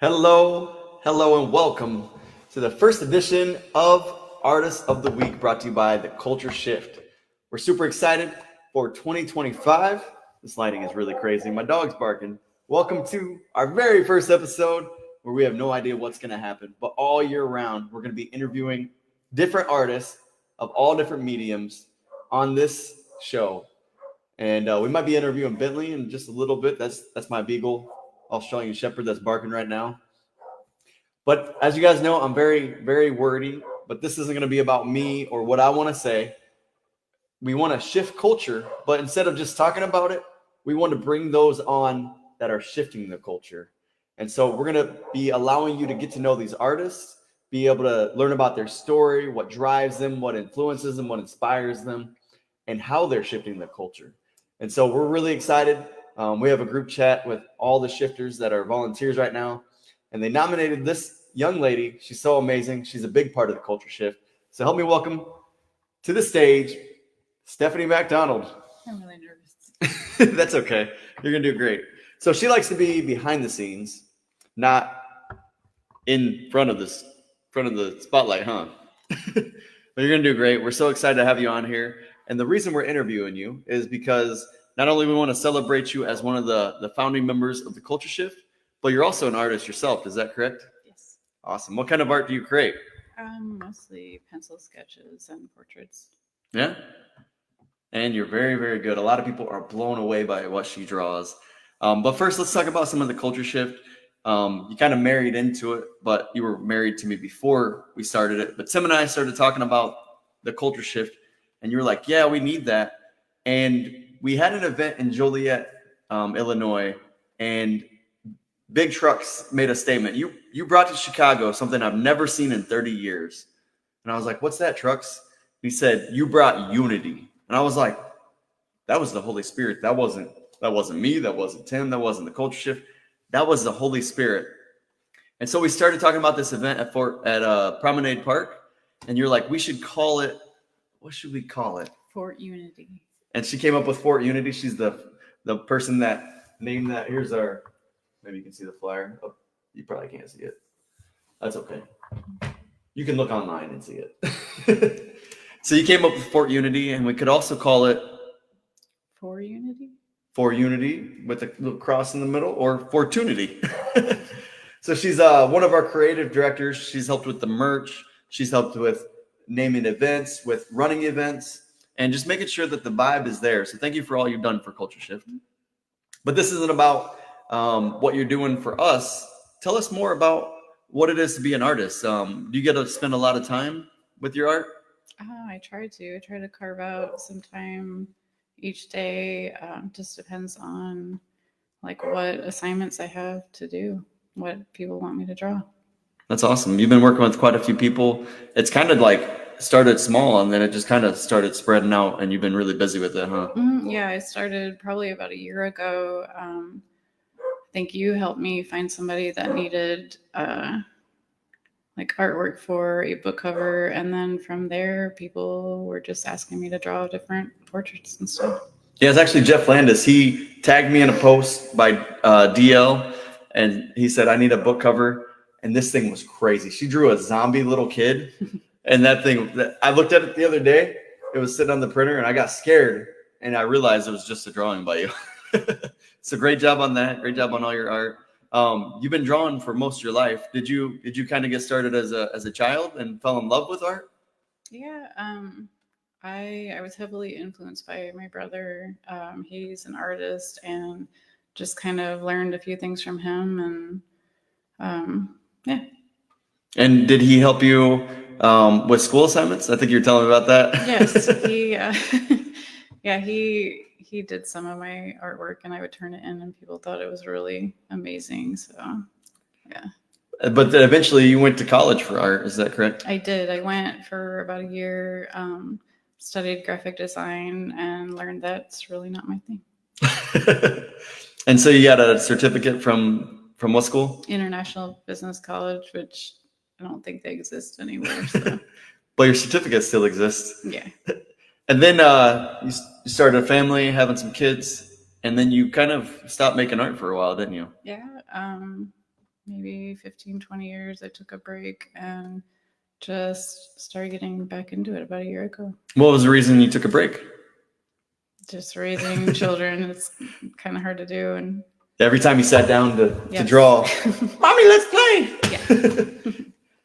Hello, and welcome to the first edition of Artist of the Week brought to you by The Culture Shift. We're super excited for 2025. This lighting is really crazy. My dog's barking. Welcome to our very first episode where we have no idea what's going to happen, but all year round, we're going to be interviewing different artists of all different mediums on this show. And we might be interviewing Bentley in just a little bit. That's my beagle, Australian Shepherd that's barking right now. But as you guys know, I'm very wordy. But this isn't going to be about me or what I want to say. We want to shift culture, but instead of just talking about it, we want to bring those on that are shifting the culture. And so we're going to be allowing you to get to know these artists, be able to learn about their story, what drives them, what influences them, what inspires them, and how they're shifting the culture. And so we're really excited. We have a group chat with all the shifters that are volunteers right now, and they nominated this young lady. She's so amazing. She's a big part of the culture shift. So help me welcome to the stage, Stephanie MacDonald. I'm really nervous. That's okay. You're going to do great. So she likes to be behind the scenes, not in front of the spotlight, huh? But you're going to do great. We're so excited to have you on here. And the reason we're interviewing you is because not only we want to celebrate you as one of the founding members of the Culture Shift, but you're also an artist yourself. Is that correct? Yes. Awesome. What kind of art do you create? Mostly pencil sketches and portraits. Yeah. And you're very good. A lot of people are blown away by what she draws. But first, let's talk about some of the Culture Shift. You kind of married into it, but you were married to me before we started it. But Tim and I started talking about the Culture Shift, and you were like, yeah, we need that. And we had an event in Joliet, Illinois, and Big Trucks made a statement. You brought to Chicago something I've never seen in 30 years. And I was like, what's that, Trucks? He said, you brought unity. And I was like, that was the Holy Spirit. That wasn't me. That wasn't Tim. That wasn't the Culture Shift. That was the Holy Spirit. And so we started talking about this event at Promenade Park. And you're like, we should call it, what should we call it? Fort Unity. And she came up with Fort Unity. She's the person that named that. Here's our, maybe you can see the flyer. Oh, you probably can't see it. That's okay. You can look online and see it. So you came up with Fort Unity, and we could also call it For Unity? For Unity with a little cross in the middle, or Fortunity. So she's one of our creative directors. She's helped with the merch. She's helped with naming events, with running events, and just making sure that the vibe is there. So thank you for all you've done for Culture Shift. But this isn't about what you're doing for us. Tell us more about what it is to be an artist. Do you get to spend a lot of time with your art? I try to carve out some time each day. Just depends on like what assignments I have to do, what people want me to draw. That's awesome. You've been working with quite a few people. It's kind of like started small and then it just kind of started spreading out, and you've been really busy with it, huh? Yeah, I started probably about a year ago. I think you helped me find somebody that needed like artwork for a book cover, and then from there people were just asking me to draw different portraits and stuff. Yeah, it's actually Jeff Landis. He tagged me in a post by DL, and he said, I need a book cover. And this thing was crazy. She drew a zombie little kid. And that thing, I looked at it the other day. It was sitting on the printer, and I got scared. And I realized it was just a drawing by you. So great job on that. Great job on all your art. You've been drawing for most of your life. Did you kind of get started as a child and fell in love with art? Yeah, I was heavily influenced by my brother. He's an artist, and just kind of learned a few things from him. And yeah. And did he help you with school assignments? I think you were telling me about that. Yes, he did some of my artwork, and I would turn it in, and people thought it was really amazing. So, yeah. But then eventually you went to college for art. Is that correct? I did. I went for about a year, studied graphic design, and learned that's really not my thing. And so you got a certificate from what school? International Business College, which I don't think they exist anymore. So. But your certificate still exists. Yeah. And then you started a family, having some kids, and then you kind of stopped making art for a while, didn't you? Yeah. maybe 15, 20 years. I took a break and just started getting back into it about a year ago. What was the reason you took a break? Just raising children. It's kind of hard to do. And Every time you sat down to Yes. draw, Mommy, let's play. yeah.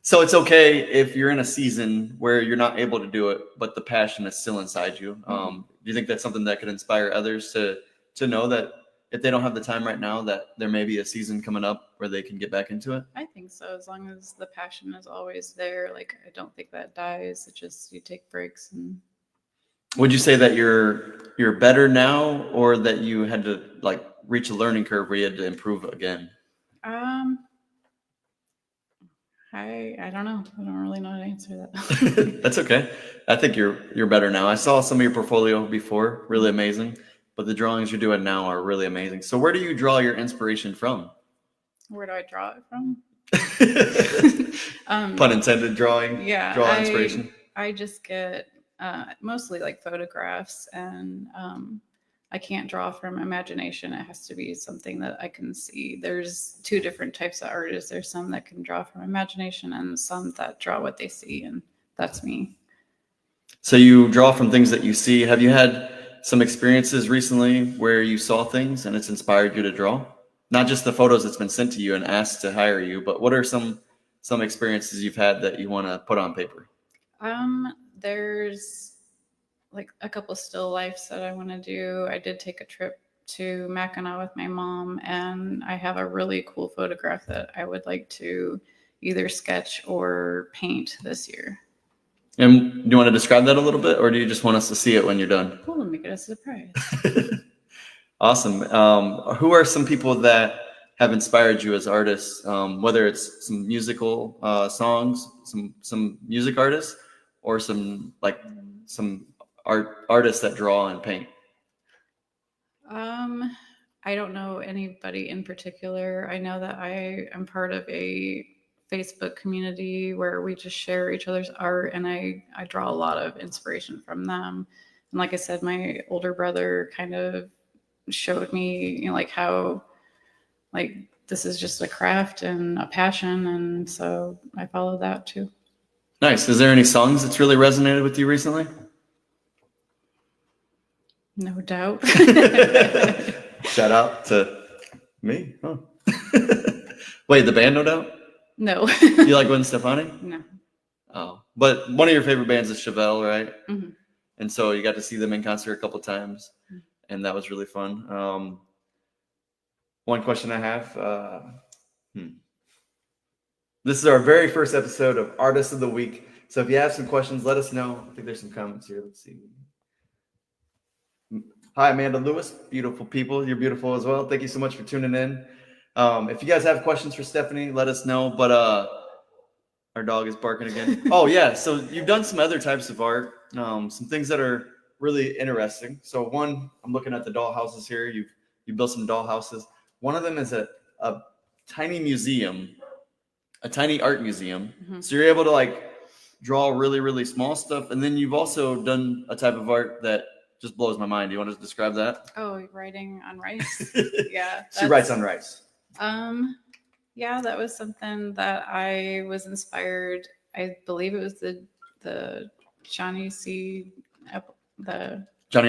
So it's okay if you're in a season where you're not able to do it, but the passion is still inside you. Do you think that's something that could inspire others to know that if they don't have the time right now, that there may be a season coming up where they can get back into it? I think so. As long as the passion is always there, like I don't think that dies. It just you take breaks. And Would you say that you're better now, or that you had to like reach a learning curve where you had to improve again? I don't know. I don't really know how to answer that. That's okay. I think you're better now. I saw some of your portfolio before, really amazing, but the drawings you're doing now are really amazing. So where do you draw your inspiration from? Where do I draw it from? Pun intended. Drawing. Yeah, Draw inspiration. I just get mostly like photographs, and I can't draw from imagination. It has to be something that I can see. There's two different types of artists. There's some that can draw from imagination and some that draw what they see, and that's me. So you draw from things that you see. Have you had some experiences recently where you saw things and it's inspired you to draw? Not just the photos that's been sent to you and asked to hire you, but what are some experiences you've had that you want to put on paper? There's like a couple still lifes that I want to do. I did take a trip to Mackinac with my mom, and I have a really cool photograph that I would like to either sketch or paint this year. And do you want to describe that a little bit, or do you just want us to see it when you're done? We'll make it a surprise. Awesome. Who are some people that have inspired you as artists, whether it's some musical songs, some music artists, or some artists that draw and paint? I don't know anybody in particular. I know that I am part of a Facebook community where we just share each other's art, and I draw a lot of inspiration from them. And like I said, my older brother kind of showed me, like how like this is just a craft and a passion, and so I follow that too. Nice. Is there any songs that's really resonated with you recently? No doubt. Shout out to me. Huh. Wait, the band, No Doubt? No. You like Gwen Stefani? No. Oh, but one of your favorite bands is Chevelle, right? Mm-hmm. And so you got to see them in concert a couple times, and that was really fun. One question I have. This is our very first episode of Artist of the Week. So if you have some questions, let us know. I think there's some comments here. Let's see. Hi, Amanda Lewis. Beautiful people. You're beautiful as well. Thank you so much for tuning in. If you guys have questions for Stephanie, let us know. But our dog is barking again. Oh, yeah. So you've done some other types of art, some things that are really interesting. So one, I'm looking at the doll houses here. You built some doll houses. One of them is a tiny museum, a tiny art museum. Mm-hmm. So you're able to like draw really, really small stuff. And then you've also done a type of art that just blows my mind. Do you want to describe that? Oh, writing on rice. Yeah. She writes on rice. Yeah, that was something that I was inspired. I believe it was the Johnny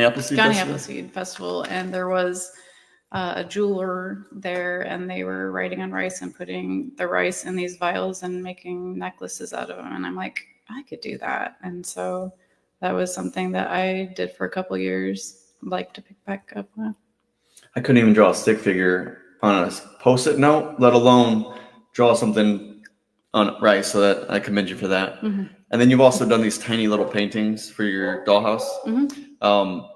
Appleseed Festival, and there was a jeweler there, and they were writing on rice and putting the rice in these vials and making necklaces out of them. And I'm like, I could do that. And so that was something that I did for a couple of years. I'd like to pick back up on. I couldn't even draw a stick figure on a Post-it note, let alone draw something on rice. So that I commend you for that. Mm-hmm. And then you've also done these tiny little paintings for your dollhouse. Mm-hmm.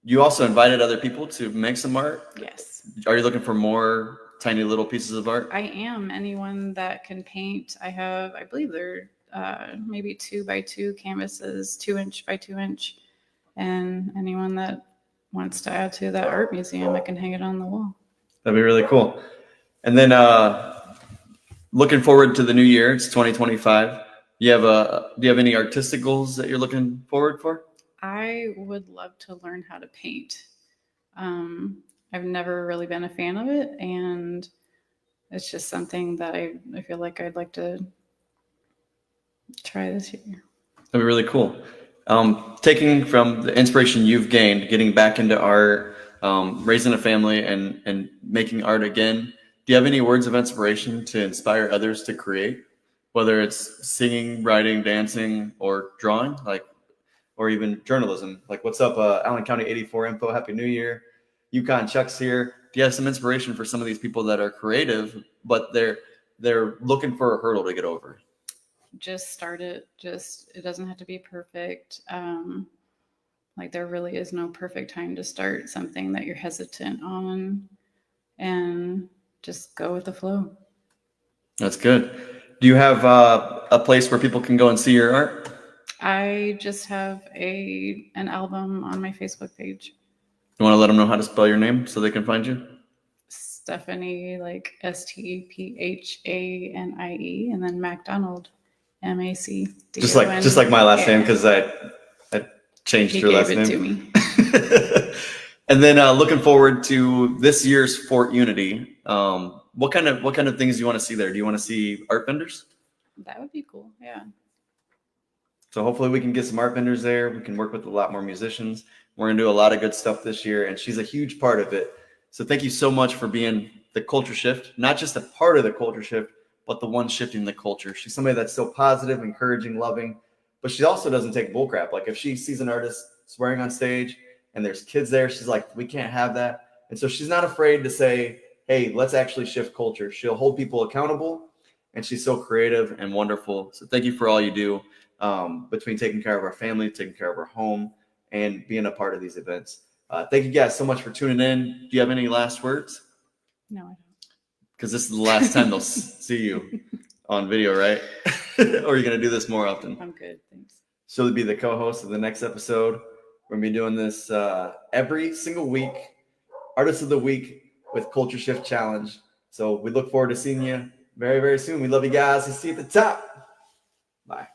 You also invited other people to make some art? Yes. Are you looking for more tiny little pieces of art? I am. Anyone that can paint. I believe they're maybe 2x2 canvases, 2-inch by 2-inch. And anyone that wants to add to that art museum, I can hang it on the wall. That'd be really cool. And then looking forward to the new year, it's 2025. Do you have any artistic goals that you're looking forward for? I would love to learn how to paint. I've never really been a fan of it, and it's just something that I feel like I'd like to try this year. That'd be really cool. Taking from the inspiration you've gained, getting back into art, raising a family, and making art again, do you have any words of inspiration to inspire others to create? Whether it's singing, writing, dancing, or drawing, or even journalism. Like, what's up, Allen County 84 Info? Happy New Year. Yukon Chuck's here. Do you have some inspiration for some of these people that are creative, but they're looking for a hurdle to get over? Just start it. It doesn't have to be perfect. Like, there really is no perfect time to start something that you're hesitant on, and just go with the flow. That's good. Do you have a place where people can go and see your art? I just have an album on my Facebook page. You want to let them know how to spell your name so they can find you? Stephanie, like STEPHANIE, and then MacDonald, MAC. Just like my last name, because I changed your last name. He gave it to me. And then looking forward to this year's Fort Unity. What kind of things do you want to see there? Do you want to see art vendors? That would be cool. Yeah. So hopefully we can get some art vendors there. We can work with a lot more musicians. We're going to do a lot of good stuff this year, and she's a huge part of it. So thank you so much for being the culture shift, not just a part of the culture shift, but the one shifting the culture. She's somebody that's so positive, encouraging, loving, but she also doesn't take bullcrap. Like, if she sees an artist swearing on stage and there's kids there, she's like, we can't have that. And so she's not afraid to say, hey, let's actually shift culture. She'll hold people accountable, and she's so creative and wonderful. So thank you for all you do, between taking care of our family, taking care of our home, and being a part of these events. Thank you guys so much for tuning in. Do you have any last words? No, I don't. Because this is the last time they'll see you on video, right? Or are you going to do this more often? I'm good. Thanks. She'll be the co-host of the next episode. We're going to be doing this every single week. Artist of the Week with Culture Shift Challenge. So we look forward to seeing you very, very soon. We love you guys. See you at the top. Bye.